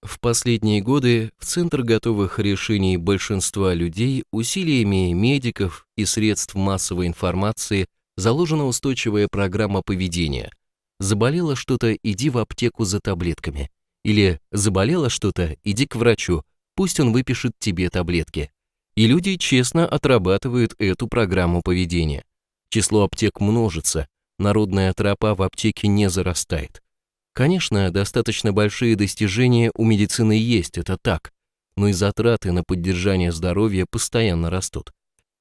В последние годы в центр готовых решений большинства людей усилиями медиков и средств массовой информации заложена устойчивая программа поведения. Заболело что-то – иди в аптеку за таблетками. Или заболело что-то – иди к врачу, пусть он выпишет тебе таблетки. И люди честно отрабатывают эту программу поведения. Число аптек множится, народная тропа в аптеке не зарастает. Конечно, достаточно большие достижения у медицины есть, это так, но и затраты на поддержание здоровья постоянно растут.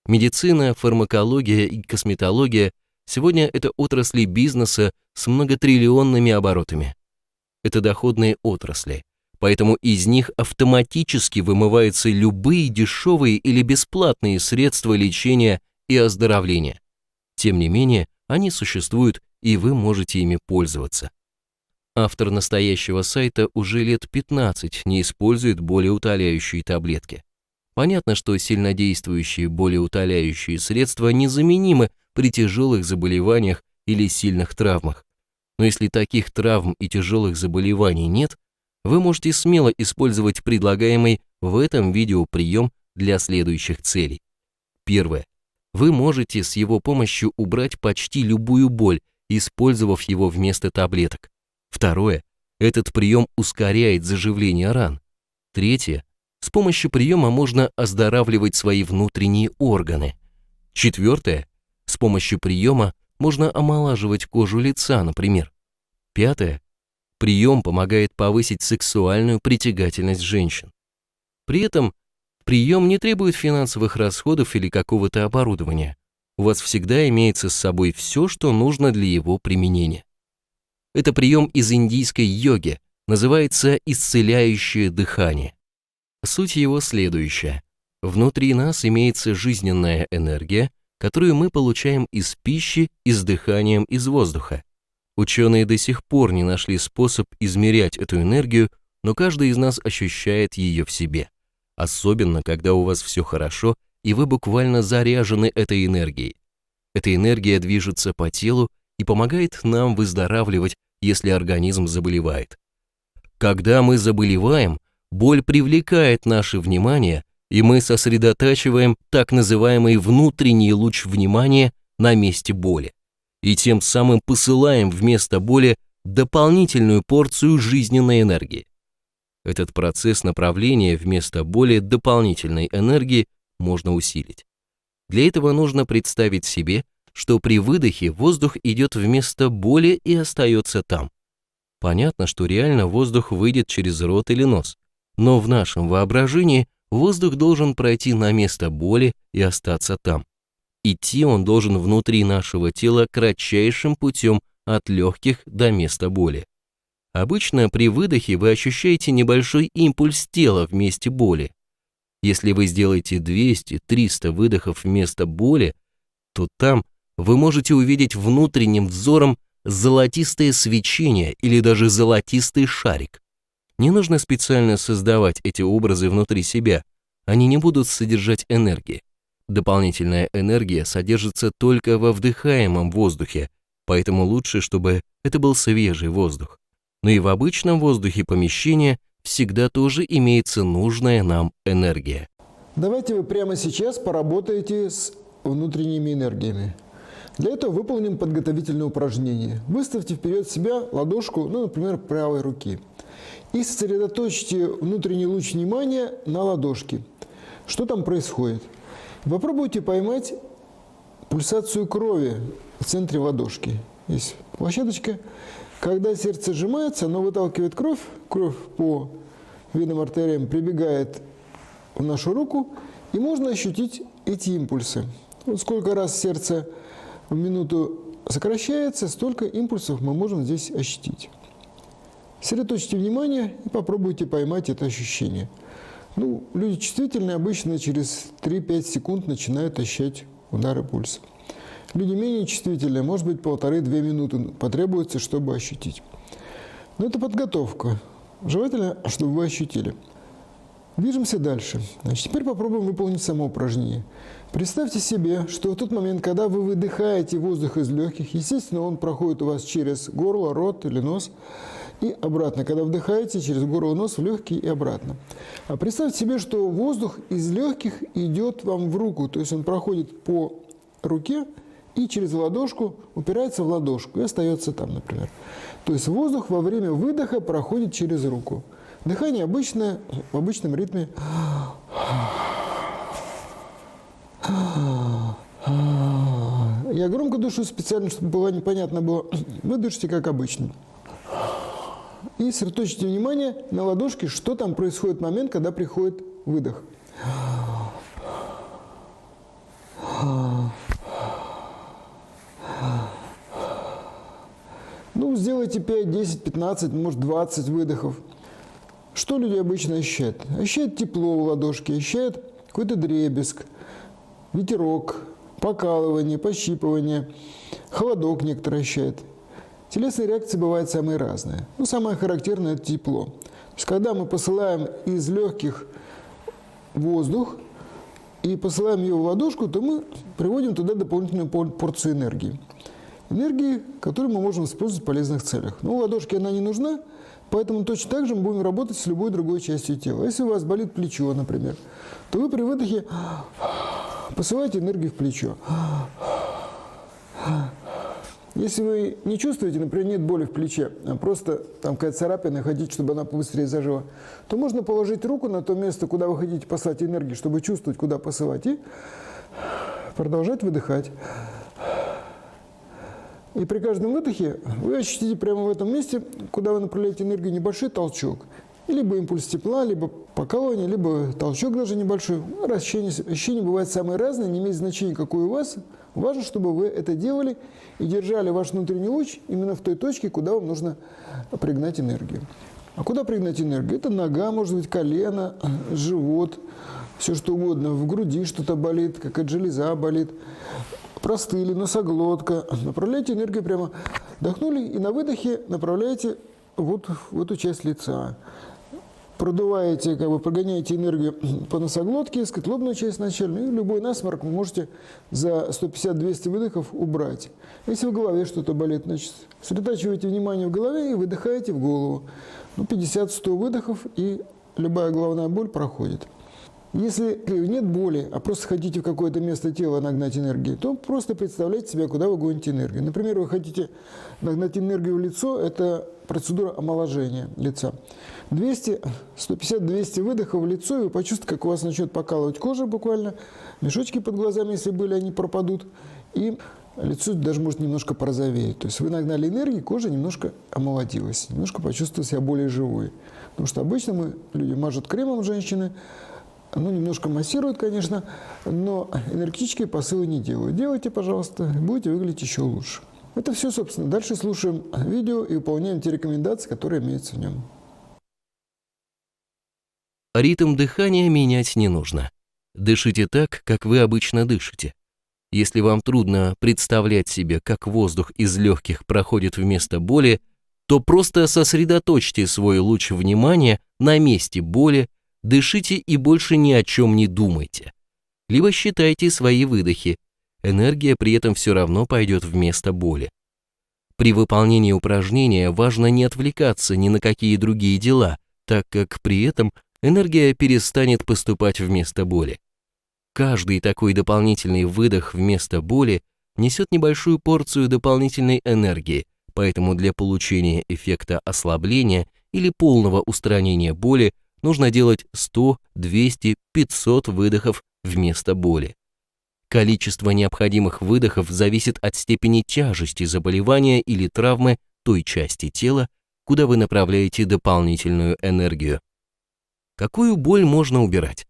Медицина, фармакология и косметология сегодня это отрасли бизнеса с многотриллионными оборотами. Это доходные отрасли, поэтому из них автоматически вымываются любые дешевые или бесплатные средства лечения и оздоровления. Тем не менее, они существуют, и вы можете ими пользоваться. Автор настоящего сайта уже лет 15 не использует болеутоляющие таблетки. Понятно, что сильнодействующие болеутоляющие средства незаменимы при тяжелых заболеваниях или сильных травмах. Но если таких травм и тяжелых заболеваний нет, вы можете смело использовать предлагаемый в этом видео прием для следующих целей. Первое. Вы можете с его помощью убрать почти любую боль, использовав его вместо таблеток. Второе. Этот прием ускоряет заживление ран. Третье. С помощью приема можно оздоравливать свои внутренние органы. Четвертое. С помощью приема можно омолаживать кожу лица, например. Пятое. Прием помогает повысить сексуальную притягательность женщин. При этом прием не требует финансовых расходов или какого-то оборудования. У вас всегда имеется с собой все, что нужно для его применения. Это прием из индийской йоги, называется исцеляющее дыхание. Суть его следующая. Внутри нас имеется жизненная энергия, которую мы получаем из пищи и с дыханием из воздуха. Ученые до сих пор не нашли способ измерять эту энергию, но каждый из нас ощущает ее в себе. Особенно, когда у вас все хорошо, и вы буквально заряжены этой энергией. Эта энергия движется по телу и помогает нам выздоравливать, если организм заболевает. Когда мы заболеваем, боль привлекает наше внимание, и мы сосредотачиваем так называемый внутренний луч внимания на месте боли, и тем самым посылаем вместо боли дополнительную порцию жизненной энергии. Этот процесс направления вместо боли дополнительной энергии можно усилить. Для этого нужно представить себе, что при выдохе воздух идет вместо боли и остается там. Понятно, что реально воздух выйдет через рот или нос, но в нашем воображении воздух должен пройти на место боли и остаться там. Идти он должен внутри нашего тела кратчайшим путем от легких до места боли. Обычно при выдохе вы ощущаете небольшой импульс тела в месте боли. Если вы сделаете 200-300 выдохов вместо боли, то там вы можете увидеть внутренним взором золотистое свечение или даже золотистый шарик. Не нужно специально создавать эти образы внутри себя, они не будут содержать энергии. Дополнительная энергия содержится только во вдыхаемом воздухе, поэтому лучше, чтобы это был свежий воздух. Но и в обычном воздухе помещения всегда тоже имеется нужная нам энергия. Давайте вы прямо сейчас поработаете с внутренними энергиями. Для этого выполним подготовительное упражнение. Выставьте вперед себя ладошку, например, правой руки. И сосредоточьте внутренний луч внимания на ладошке. Что там происходит? Попробуйте поймать пульсацию крови в центре ладошки. Есть площадочка. Когда сердце сжимается, оно выталкивает кровь. Кровь по венным артериям прибегает в нашу руку. И можно ощутить эти импульсы. Вот сколько раз сердце в минуту сокращается, столько импульсов мы можем здесь ощутить. Сосредоточьте внимание и попробуйте поймать это ощущение. Люди чувствительные обычно через 3-5 секунд начинают ощущать удары пульса. Люди менее чувствительные, может быть, 1,5-2 минуты потребуется, чтобы ощутить. Но это подготовка. Желательно, чтобы вы ощутили. Движемся дальше. Теперь попробуем выполнить само упражнение. Представьте себе, что в тот момент, когда вы выдыхаете воздух из легких, естественно, он проходит у вас через горло, рот или нос, и обратно, когда вдыхаете через горло, нос в легкие и обратно. А представьте себе, что воздух из легких идет вам в руку, то есть он проходит по руке и через ладошку упирается в ладошку и остается там, например. То есть воздух во время выдоха проходит через руку. Дыхание обычное, в обычном ритме. Я громко дышу специально, чтобы было непонятно было. Вы дышите как обычно. И сосредоточьте внимание на ладошке, что там происходит в момент, когда приходит выдох. Ну, сделайте 5, 10, 15, может 20 выдохов. Что люди обычно ощущают? Ощущают тепло в ладошке, ощущают какой-то дребезг, ветерок, покалывание, пощипывание, холодок некоторые ощущают. Телесные реакции бывают самые разные. Но самое характерное – это тепло. То есть, когда мы посылаем из легких воздух и посылаем ее в ладошку, то мы приводим туда дополнительную порцию энергии. Энергии, которую мы можем использовать в полезных целях. Но ладошке она не нужна, поэтому точно так же мы будем работать с любой другой частью тела. Если у вас болит плечо, например, то вы при выдохе посылаете энергию в плечо. Если вы не чувствуете, например, нет боли в плече, а просто там какая-то царапина, хотите, чтобы она побыстрее зажила, то можно положить руку на то место, куда вы хотите послать энергию, чтобы чувствовать, куда посылать, и продолжать выдыхать. И при каждом выдохе вы ощутите прямо в этом месте, куда вы направляете энергию, небольшой толчок. Либо импульс тепла, либо покалывание, либо толчок даже небольшой. Ощущения бывают самые разные, не имеет значения, какой у вас. Важно, чтобы вы это делали и держали ваш внутренний луч именно в той точке, куда вам нужно пригнать энергию. А куда пригнать энергию? Это нога, может быть, колено, живот, все что угодно. В груди что-то болит, какая-то железа болит. Простыли, носоглотка. Направляйте энергию прямо. Вдохнули и на выдохе направляете вот в эту часть лица. Продуваете, прогоняете энергию по носоглотке, лобную часть начальную, и любой насморк вы можете за 150-200 выдохов убрать. Если в голове что-то болит, значит, сосредотачиваете внимание в голове и выдыхаете в голову. 50-100 выдохов, и любая головная боль проходит. Если нет боли, а просто хотите в какое-то место тела нагнать энергию, то просто представляйте себе, куда вы гоните энергию. Например, вы хотите нагнать энергию в лицо, это процедура омоложения лица. 150-200 выдохов в лицо, и вы почувствуете, как у вас начнет покалывать кожа буквально, мешочки под глазами, если были, они пропадут, и лицо даже может немножко порозоветь. То есть вы нагнали энергию, кожа немножко омолодилась, немножко почувствовали себя более живой. Потому что обычно люди мажут кремом, женщины, немножко массируют, конечно, но энергетические посылы не делают. Делайте, пожалуйста, будете выглядеть еще лучше. Это все, собственно. Дальше слушаем видео и выполняем те рекомендации, которые имеются в нем. Ритм дыхания менять не нужно. Дышите так, как вы обычно дышите. Если вам трудно представлять себе, как воздух из легких проходит вместо боли, то просто сосредоточьте свой луч внимания на месте боли, дышите и больше ни о чем не думайте. Либо считайте свои выдохи. Энергия при этом все равно пойдет вместо боли. При выполнении упражнения важно не отвлекаться ни на какие другие дела, так как при этом энергия перестанет поступать вместо боли. Каждый такой дополнительный выдох вместо боли несет небольшую порцию дополнительной энергии, поэтому для получения эффекта ослабления или полного устранения боли нужно делать 100, 200, 500 выдохов вместо боли. Количество необходимых выдохов зависит от степени тяжести заболевания или травмы той части тела, куда вы направляете дополнительную энергию. Какую боль можно убирать?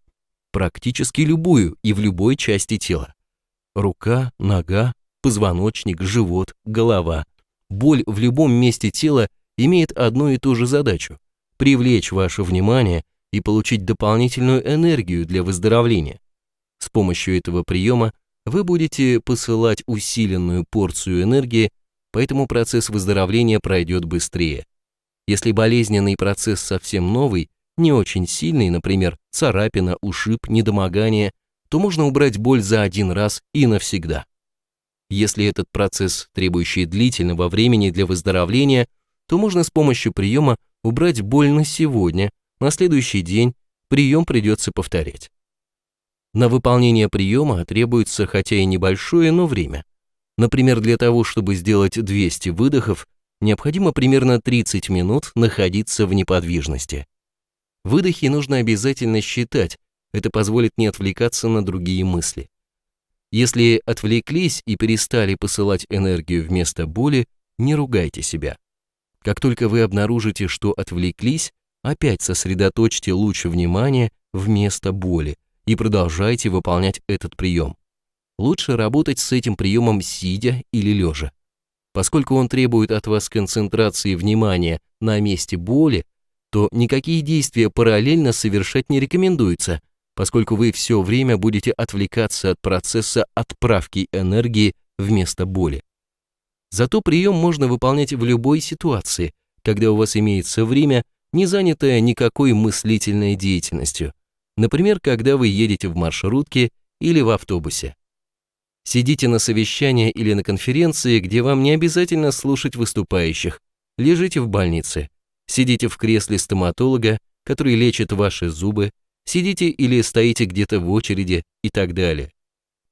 Практически любую и в любой части тела. Рука, нога, позвоночник, живот, голова. Боль в любом месте тела имеет одну и ту же задачу – привлечь ваше внимание и получить дополнительную энергию для выздоровления. С помощью этого приема вы будете посылать усиленную порцию энергии, поэтому процесс выздоровления пройдет быстрее. Если болезненный процесс совсем новый, не очень сильный, например, царапина, ушиб, недомогание, то можно убрать боль за один раз и навсегда. Если этот процесс, требующий длительного времени для выздоровления, то можно с помощью приема убрать боль на сегодня, на следующий день прием придется повторять. На выполнение приема требуется хотя и небольшое, но время. Например, для того, чтобы сделать 200 выдохов, необходимо примерно 30 минут находиться в неподвижности. Выдохи нужно обязательно считать, это позволит не отвлекаться на другие мысли. Если отвлеклись и перестали посылать энергию вместо боли, не ругайте себя. Как только вы обнаружите, что отвлеклись, опять сосредоточьте луч внимания вместо боли и продолжайте выполнять этот прием. Лучше работать с этим приемом сидя или лежа. Поскольку он требует от вас концентрации внимания на месте боли, то никакие действия параллельно совершать не рекомендуется, поскольку вы все время будете отвлекаться от процесса отправки энергии вместо боли. Зато прием можно выполнять в любой ситуации, когда у вас имеется время, не занятое никакой мыслительной деятельностью. Например, когда вы едете в маршрутке или в автобусе. Сидите на совещании или на конференции, где вам не обязательно слушать выступающих. Лежите в больнице. Сидите в кресле стоматолога, который лечит ваши зубы. Сидите или стоите где-то в очереди и так далее.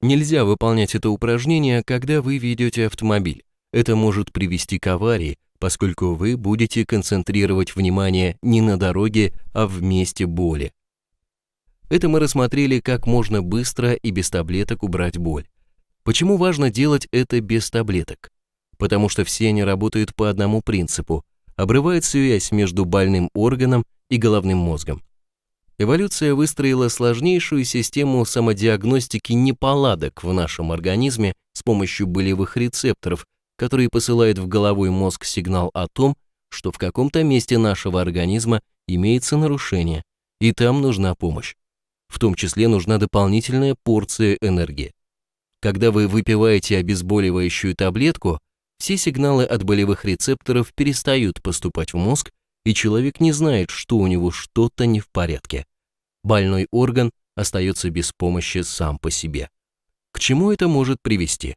Нельзя выполнять это упражнение, когда вы ведете автомобиль. Это может привести к аварии, поскольку вы будете концентрировать внимание не на дороге, а в месте боли. Это мы рассмотрели, как можно быстро и без таблеток убрать боль. Почему важно делать это без таблеток? Потому что все они работают по одному принципу – обрывает связь между больным органом и головным мозгом. Эволюция выстроила сложнейшую систему самодиагностики неполадок в нашем организме с помощью болевых рецепторов, которые посылают в головой мозг сигнал о том, что в каком-то месте нашего организма имеется нарушение, и там нужна помощь. В том числе нужна дополнительная порция энергии. Когда вы выпиваете обезболивающую таблетку, все сигналы от болевых рецепторов перестают поступать в мозг, и человек не знает, что у него что-то не в порядке. Больной орган остается без помощи сам по себе. К чему это может привести?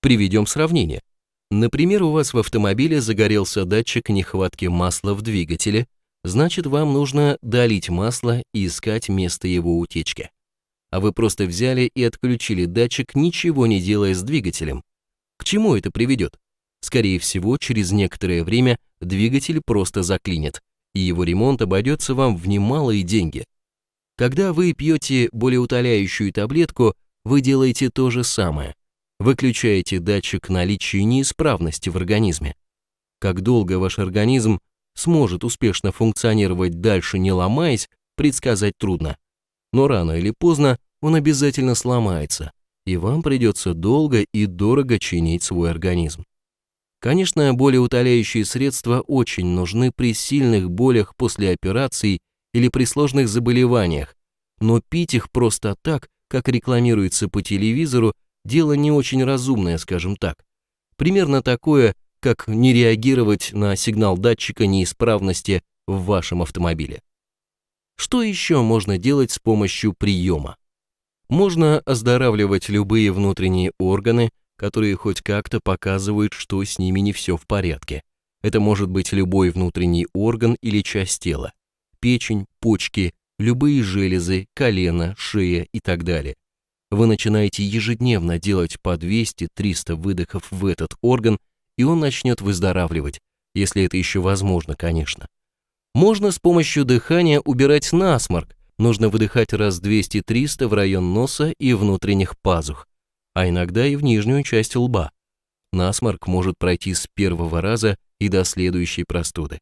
Приведем сравнение. Например, у вас в автомобиле загорелся датчик нехватки масла в двигателе, значит, вам нужно долить масло и искать место его утечки. А вы просто взяли и отключили датчик, ничего не делая с двигателем. К чему это приведет? Скорее всего, через некоторое время двигатель просто заклинит, и его ремонт обойдется вам в немалые деньги. Когда вы пьете болеутоляющую таблетку, вы делаете то же самое. Выключаете датчик наличия неисправности в организме. Как долго ваш организм сможет успешно функционировать дальше, не ломаясь, предсказать трудно. Но рано или поздно он обязательно сломается, и вам придется долго и дорого чинить свой организм. Конечно, болеутоляющие средства очень нужны при сильных болях после операций или при сложных заболеваниях, но пить их просто так, как рекламируется по телевизору, дело не очень разумное, скажем так. Примерно такое, как не реагировать на сигнал датчика неисправности в вашем автомобиле. Что еще можно делать с помощью приема? Можно оздоравливать любые внутренние органы, которые хоть как-то показывают, что с ними не все в порядке. Это может быть любой внутренний орган или часть тела. Печень, почки, любые железы, колено, шея и так далее. Вы начинаете ежедневно делать по 200-300 выдохов в этот орган, и он начнет выздоравливать, если это еще возможно, конечно. Можно с помощью дыхания убирать насморк. Нужно выдыхать раз 200-300 в район носа и внутренних пазух, а иногда и в нижнюю часть лба. Насморк может пройти с первого раза и до следующей простуды.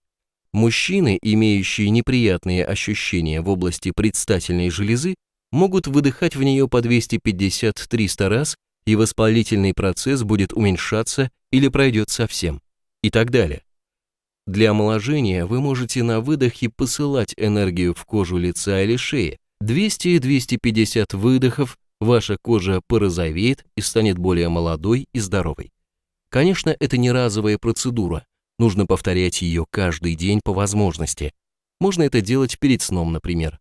Мужчины, имеющие неприятные ощущения в области предстательной железы, могут выдыхать в нее по 250-300 раз, и воспалительный процесс будет уменьшаться или пройдет совсем, и так далее. Для омоложения вы можете на выдохе посылать энергию в кожу лица или шеи. 200-250 выдохов, ваша кожа порозовеет и станет более молодой и здоровой. Конечно, это не разовая процедура, нужно повторять ее каждый день по возможности. Можно это делать перед сном, например.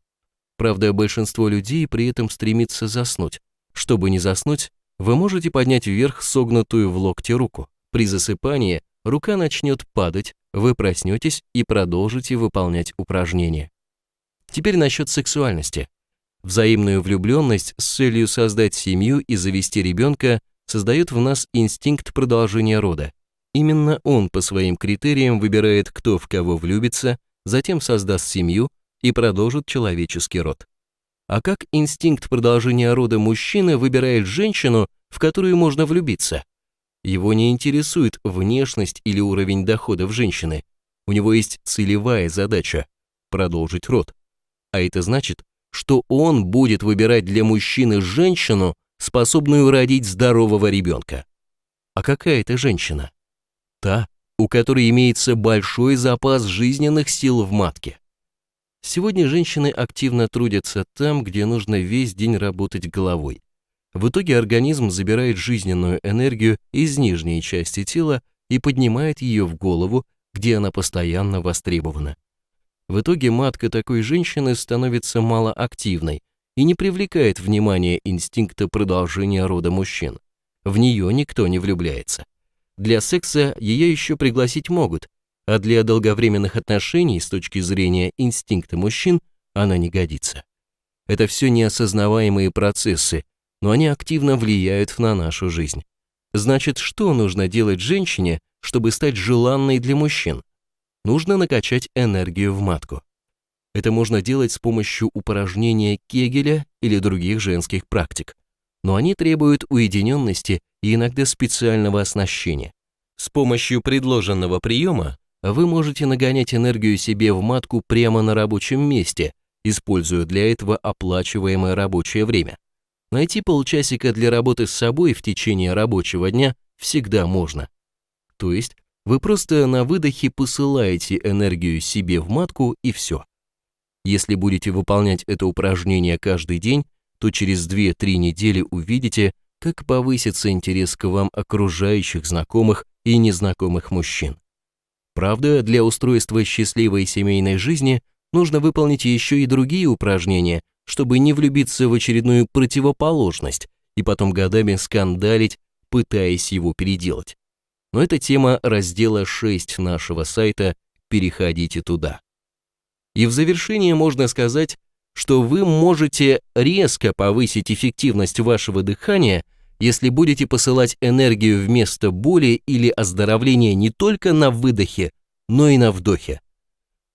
Правда, большинство людей при этом стремится заснуть. Чтобы не заснуть, вы можете поднять вверх согнутую в локте руку. При засыпании рука начнет падать, вы проснетесь и продолжите выполнять упражнения. Теперь насчет сексуальности. Взаимную влюбленность с целью создать семью и завести ребенка создает в нас инстинкт продолжения рода. Именно он по своим критериям выбирает, кто в кого влюбится, затем создаст семью и продолжит человеческий род. А как инстинкт продолжения рода мужчины выбирает женщину, в которую можно влюбиться? Его не интересует внешность или уровень доходов женщины. У него есть целевая задача – продолжить род. А это значит, что он будет выбирать для мужчины женщину, способную родить здорового ребенка. А какая это женщина? Та, у которой имеется большой запас жизненных сил в матке. Сегодня женщины активно трудятся там, где нужно весь день работать головой. В итоге организм забирает жизненную энергию из нижней части тела и поднимает ее в голову, где она постоянно востребована. В итоге матка такой женщины становится малоактивной и не привлекает внимания инстинкта продолжения рода мужчин. В нее никто не влюбляется. Для секса ее еще пригласить могут, а для долговременных отношений с точки зрения инстинкта мужчин она не годится. Это все неосознаваемые процессы, но они активно влияют на нашу жизнь. Значит, что нужно делать женщине, чтобы стать желанной для мужчин? Нужно накачать энергию в матку. Это можно делать с помощью упражнения Кегеля или других женских практик. Но они требуют уединенности и иногда специального оснащения. С помощью предложенного приема вы можете нагонять энергию себе в матку прямо на рабочем месте, используя для этого оплачиваемое рабочее время. Найти полчасика для работы с собой в течение рабочего дня всегда можно. То есть вы просто на выдохе посылаете энергию себе в матку и все. Если будете выполнять это упражнение каждый день, то через 2-3 недели увидите, как повысится интерес к вам окружающих знакомых и незнакомых мужчин. Правда, для устройства счастливой семейной жизни нужно выполнить еще и другие упражнения, чтобы не влюбиться в очередную противоположность и потом годами скандалить, пытаясь его переделать. Но это тема раздела 6 нашего сайта, переходите туда. И в завершение можно сказать, что вы можете резко повысить эффективность вашего дыхания, если будете посылать энергию вместо боли или оздоровления не только на выдохе, но и на вдохе.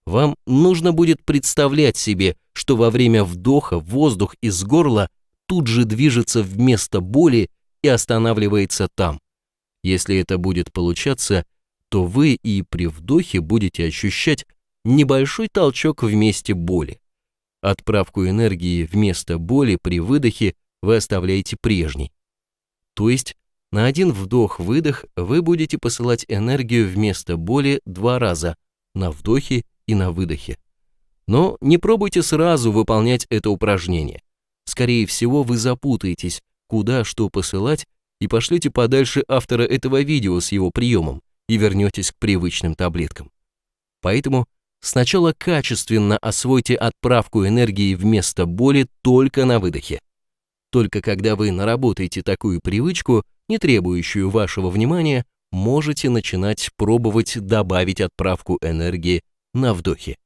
Вам нужно будет представлять себе, что во время вдоха воздух из горла тут же движется вместо боли и останавливается там. Если это будет получаться, то вы и при вдохе будете ощущать небольшой толчок в месте боли. Отправку энергии вместо боли при выдохе вы оставляете прежней. То есть на один вдох-выдох вы будете посылать энергию вместо боли 2 раза, на вдохе и на выдохе. Но не пробуйте сразу выполнять это упражнение. Скорее всего, вы запутаетесь, куда что посылать, и пошлете подальше автора этого видео с его приемом и вернетесь к привычным таблеткам. Поэтому сначала качественно освойте отправку энергии вместо боли только на выдохе. Только когда вы наработаете такую привычку, не требующую вашего внимания, можете начинать пробовать добавить отправку энергии на вдохе.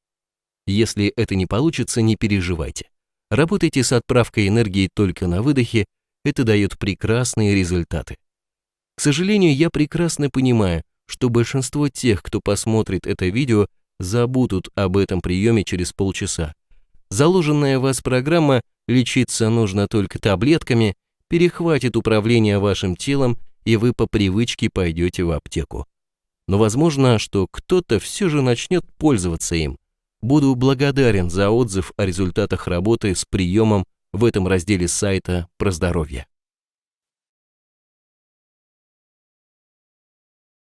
Если это не получится, не переживайте. Работайте с отправкой энергии только на выдохе, это дает прекрасные результаты. К сожалению, я прекрасно понимаю, что большинство тех, кто посмотрит это видео, забудут об этом приеме через полчаса. Заложенная в вас программа «лечиться нужно только таблетками» перехватит управление вашим телом, и вы по привычке пойдете в аптеку. Но возможно, что кто-то все же начнет пользоваться им. Буду благодарен за отзыв о результатах работы с приемом в этом разделе сайта про здоровье.